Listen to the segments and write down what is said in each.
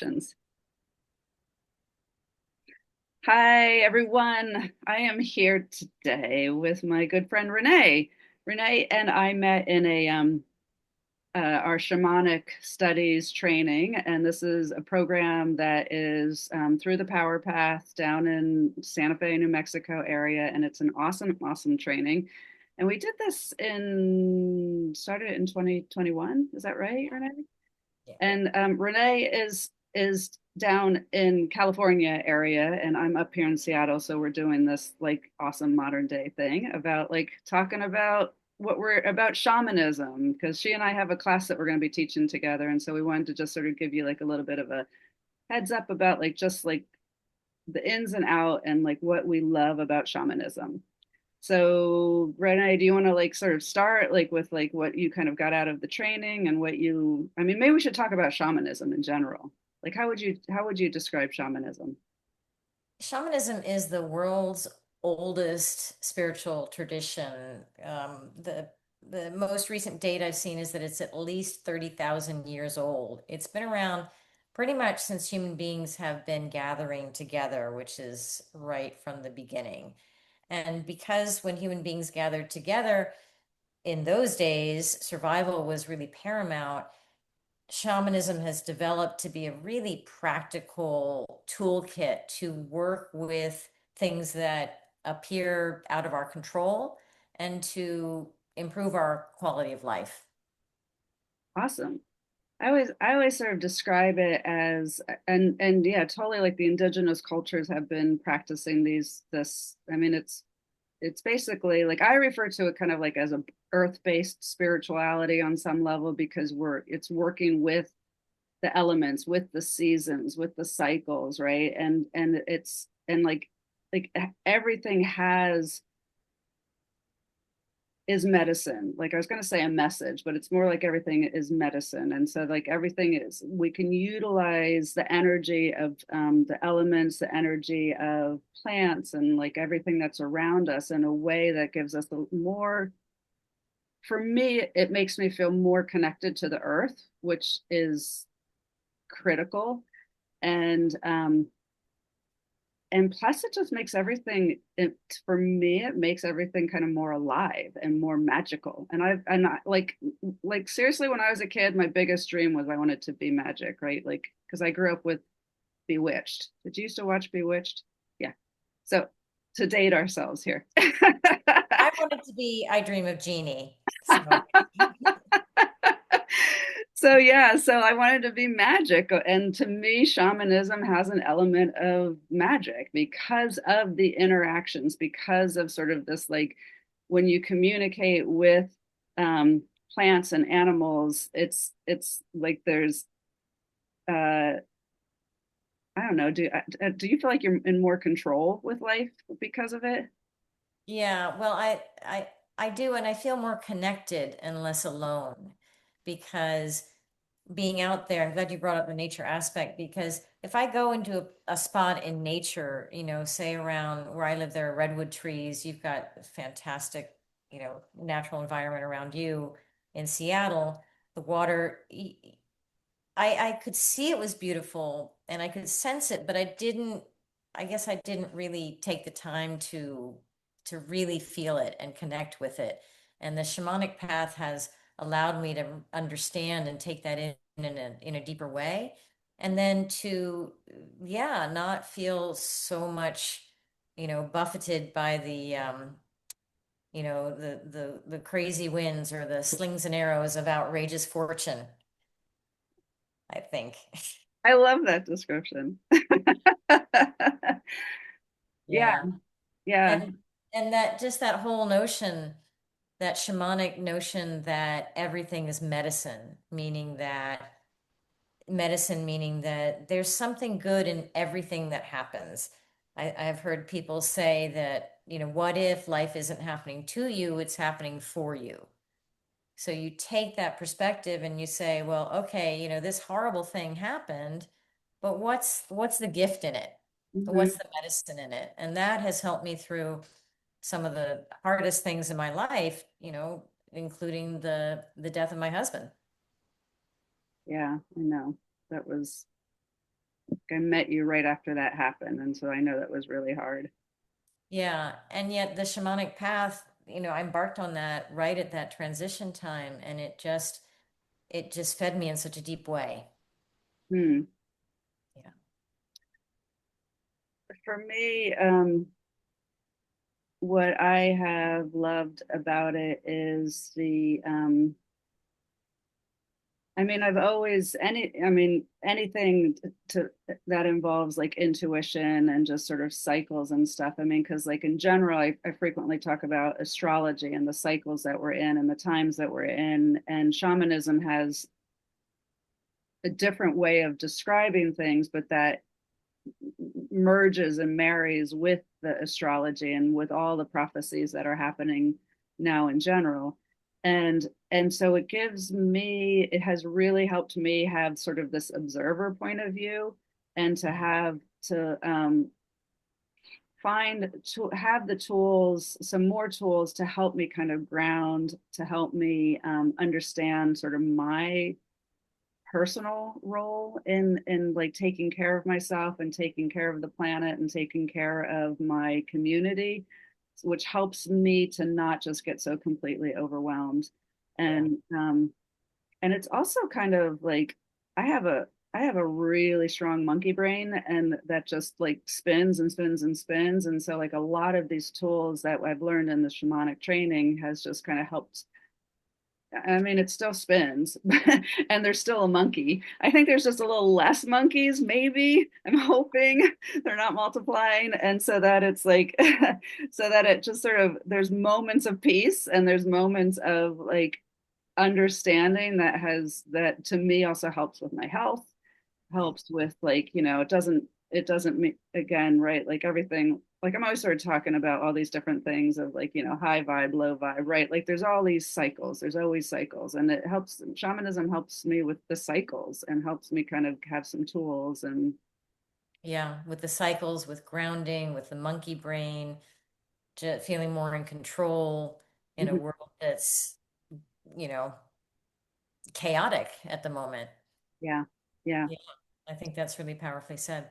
questions. Hi, everyone. I am here today with my good friend Renee. Renee and I met in our shamanic studies training, and this is a program that is through the Power Path down in Santa Fe, New Mexico area, and it's an awesome, awesome training. And we did this started in 2021. Is that right, Renee? Yeah. And Renee is down in California area, and I'm up here in Seattle. So we're doing this like awesome modern day thing about like talking about what we're about shamanism because she and I have a class that we're going to be teaching together, and so we wanted to just sort of give you like a little bit of a heads up about like just like the ins and out and like what we love about shamanism. So, Renee, do you want to like sort of start like with like what you kind of got out of the training and what you, I mean, maybe we should talk about shamanism in general. Like how would you describe shamanism? Shamanism is the world's oldest spiritual tradition. The most recent data I've seen is that it's at least 30,000 years old. It's been around pretty much since human beings have been gathering together, which is right from the beginning. And because when human beings gathered together in those days, survival was really paramount, shamanism has developed to be a really practical toolkit to work with things that appear out of our control and to improve our quality of life. Awesome. I always sort of describe it as and yeah, totally like the indigenous cultures have been practicing this. I mean, it's basically like I refer to it kind of like as a earth-based spirituality on some level because it's working with the elements, with the seasons, with the cycles, right? And it's and like everything has is medicine. Like I was going to say a message, but it's more like everything is medicine. And so like everything is, we can utilize the energy of the elements, the energy of plants and like everything that's around us in a way that gives us more, for me, it makes me feel more connected to the earth, which is critical. And plus it just makes everything for me it makes everything kind of more alive and more magical. And I like seriously, when I was a kid my biggest dream was I wanted to be magic, right? Like because I grew up with Bewitched. Did you used to watch Bewitched? Yeah. So to date ourselves here. I wanted to be I Dream of Jeannie. So So yeah, so I wanted to be magic, and to me shamanism has an element of magic because of the interactions, because of sort of this like when you communicate with um plants and animals, it's like there's uh I don't know, do you feel like you're in more control with life because of it? yeah, well, I do, and I feel more connected and less alone because being out there, I'm glad you brought up the nature aspect because if I go into a spot in nature, say around where I live, there are redwood trees, you've got fantastic, natural environment around you in Seattle, the water, I could see it was beautiful and I could sense it, but I guess I didn't really take the time to really feel it and connect with it. And the shamanic path has allowed me to understand and take that in a deeper way. And then to, yeah, not feel so much, buffeted by the crazy winds or the slings and arrows of outrageous fortune, I think. I love that description. Yeah, Yeah. yeah. And that just that whole notion, that shamanic notion that everything is medicine meaning that there's something good in everything that happens. I've heard people say that, what if life isn't happening to you, it's happening for you. So you take that perspective and you say, well, okay, this horrible thing happened, but what's the gift in it? Mhm. What's the medicine in it? And that has helped me through some of the hardest things in my life, including the death of my husband. Yeah, I know. That was, I met you right after that happened, and so I know that was really hard. Yeah, and yet the shamanic path, I embarked on that right at that transition time, and it just fed me in such a deep way. Hmm. Yeah. For me, what I have loved about it is I mean, I've always I mean, anything that involves like intuition and just sort of cycles and stuff. I mean, because like in general, I frequently talk about astrology and the cycles that we're in and the times that we're in, and shamanism has a different way of describing things, but that merges and marries with the astrology and with all the prophecies that are happening now in general. And so it has really helped me have sort of this observer point of view, and to Mhm. have to have the tools, some more tools to help me kind of ground, to help me understand sort of my personal role in like taking care of myself and taking care of the planet and taking care of my community, which helps me to not just get so completely overwhelmed. Yeah. And um and it's also kind of like i have a I have a really strong monkey brain, and that just like spins and spins and spins. And so like a lot of these tools that I've learned in the shamanic training has just kind of helped. I mean, it still spins, and there's still a monkey. I think there's just a little less monkeys, maybe. I'm hoping they're not multiplying. And so that it's like, so that it just sort of, there's moments of peace and there's moments of like understanding that to me also helps with my health, helps with like, it doesn't mean, again, right, like everything, like I'm always sort of talking about all these different things of like, high vibe, low vibe, right? Like there's all these cycles, there's always cycles, and it helps. Shamanism helps me with the cycles and helps me kind of have some tools. And Yeah, with the cycles, with grounding, with the monkey brain, just feeling more in control in a mhm, world that's, you know, chaotic at the moment. yeah, yeah, Yeah, I think that's really powerfully said.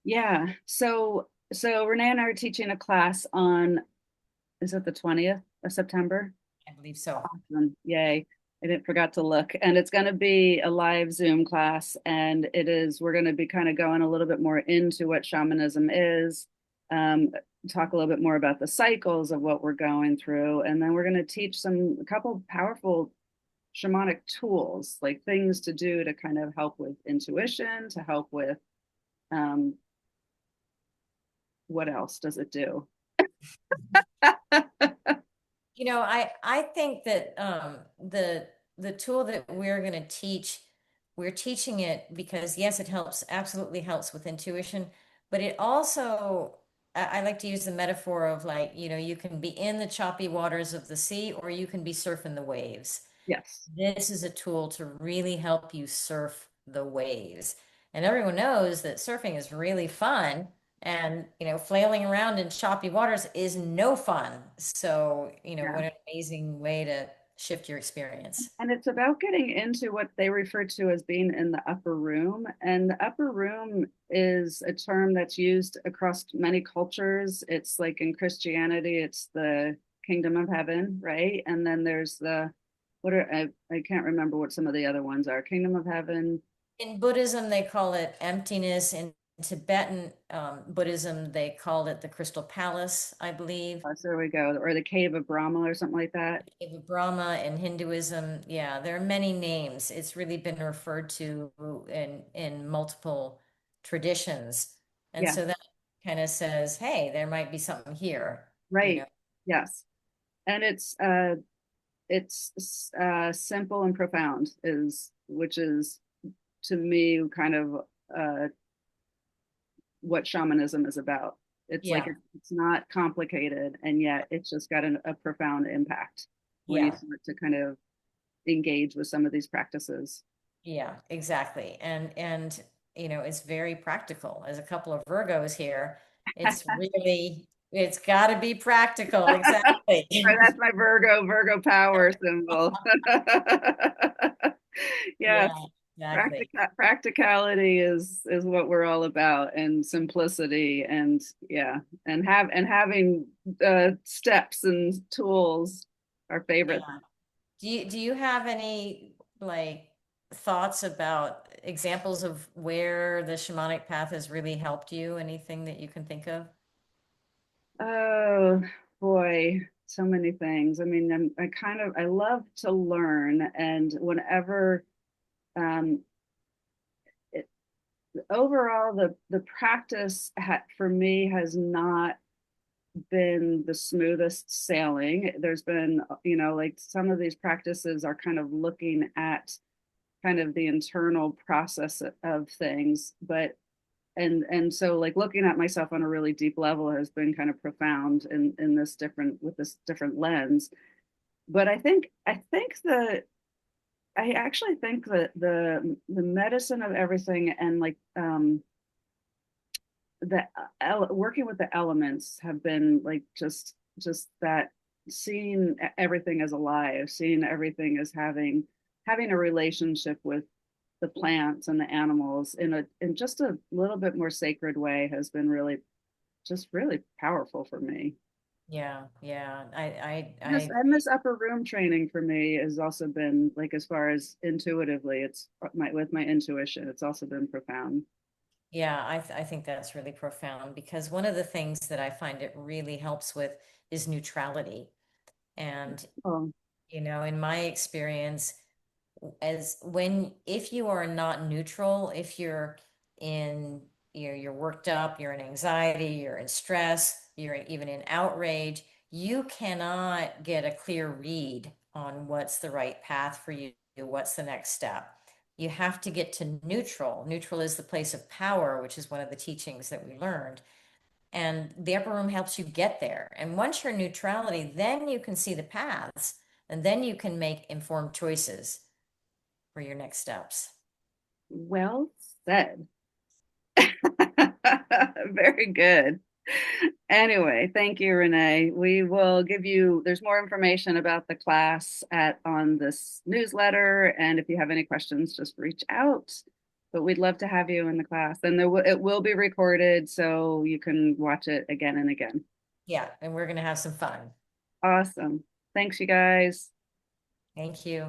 yeah. So Renee and I are teaching a class on, is it the 20th of September? I believe so. Awesome. Yay. I didn't forgot to look. And it's going to be a live Zoom class. And we're going to be kind of going a little bit more into what shamanism is, um, talk a little bit more about the cycles of what we're going through. And then we're going to teach a couple powerful shamanic tools, like things to do to kind of help with intuition, to help with um, what else does it do? I think that the tool that we're going to teach, we're teaching it because yes, it helps, absolutely helps with intuition, but it also, I like to use the metaphor of like, you can be in the choppy waters of the sea or you can be surfing the waves. Yes. This is a tool to really help you surf the waves. And everyone knows that surfing is really fun. And, flailing around in choppy waters is no fun. So, Yeah. what an amazing way to shift your experience. And it's about getting into what they refer to as being in the upper room. And the upper room is a term that's used across many cultures. It's like in Christianity, it's the kingdom of heaven, right? And then there's I can't remember what some of the other ones are. Kingdom of heaven. In Buddhism, they call it emptiness. In Tibetan Buddhism, they called it the Crystal Palace, I believe. So there we go. Or the cave of Brahma or something like that. Eva Brahma in Hinduism, yeah, there are many names. It's really been referred to in multiple traditions. And Yeah, so that kind of says, hey, there might be something here, you know. right. Yes. And it's simple and profound, is which is to me kind of what shamanism is about. It's like Yeah, it's not complicated, and yet it's just got a profound impact when you yeah, start to kind of engage with some of these practices. yeah, exactly. And it's very practical. As a couple of Virgos here, it's got to be practical. Exactly. That's my Virgo power symbol. Yeah. Yes. Exactly. Practicality is what we're all about, and simplicity, and yeah, and having steps and tools, our favorite. Yeah. Do you have any like thoughts about examples of where the shamanic path has really helped you? Anything that you can think of? Oh boy, so many things. I mean, I love to learn, and whenever um, it, overall the practice for me has not been the smoothest sailing. There's been, like some of these practices are kind of looking at kind of the internal process of things, but and so like looking at myself on a really deep level has been kind of profound in this different with this different lens. But I think the I actually think that the medicine of everything, and like the working with the elements have been like just that, seeing everything as alive, seeing everything as having a relationship with the plants and the animals in just a little bit more sacred way has been really powerful for me. Yeah, yeah. I And agree. this upper room training for me has also been like, as far as intuitively, it's my with my intuition, it's also been profound. Yeah, I think that's really profound because one of the things that I find it really helps with is neutrality. And, Oh, in my experience, as when if you are not neutral, if you're in you're worked up, you're in anxiety, you're in stress, you're even in outrage, you cannot get a clear read on what's the right path for you, what's the next step. You have to get to neutral. Neutral is the place of power, which is one of the teachings that we learned. And the upper room helps you get there. And once you're in neutrality, then you can see the paths and then you can make informed choices for your next steps. well said. Very good. Anyway, thank you, Renee. We will give you, there's more information about the class on this newsletter. And if you have any questions, just reach out. But we'd love to have you in the class. And it will be recorded so you can watch it again and again. Yeah, and we're going to have some fun. Awesome. Thanks, you guys. Thank you.